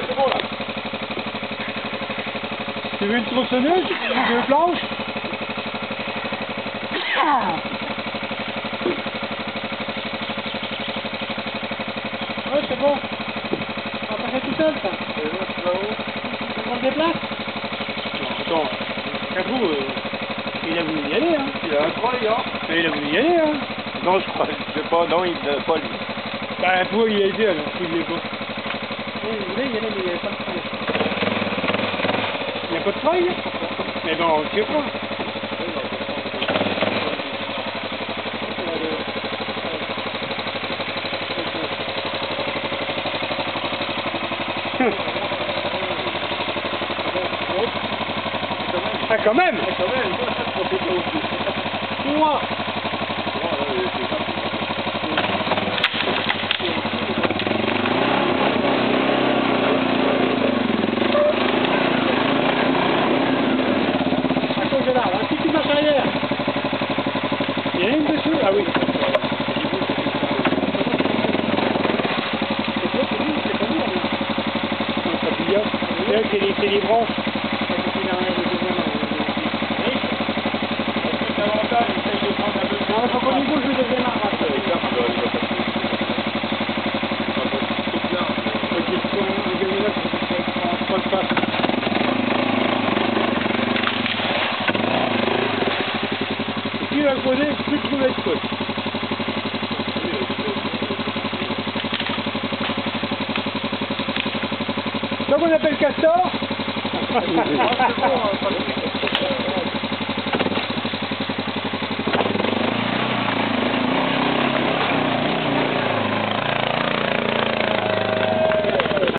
c'est bon là. Tu veux une tronçonneuse? Une planche? Ouais, c'est bon. On va passer tout seul, ça. On se déplace? Non, attends. Capou, il a voulu y aller, hein. Il a un treuil, hein. Mais il a voulu y aller, hein. Non, je crois, je sais pas, non, il n'a pas lui. Bah, pourquoi il a été alors, s'il voulait pas? Oui, il voulait y aller, mais il n'y avait pas de treuil. Il n'y a pas de treuil? Mais bon, on ne sait pas. Ah, quand même! Ah, quand même, Moi! À cause de l'arbre, hein. Si tu marches arrière, il y en a une dessus? Ah oui. C'est les branches. Non, il faut qu'on y bouge le deuxième arbre. Plus il va creuser, plus tu vas être creux. C'est ça qu'on appelle castor.